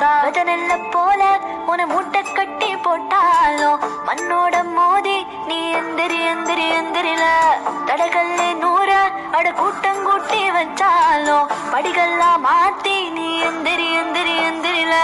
காதனல்ல போல உன மூட்டை கட்டி போட்டாலும் மண்ணோட மோதி நீ எந்திரி எந்திரி எந்திரில தடகல்ல நூற அட கூட்டம் கூட்டி வச்சாலும் படிகள்லாம் மாத்தி நீ எந்திரி எந்திரி எந்திரில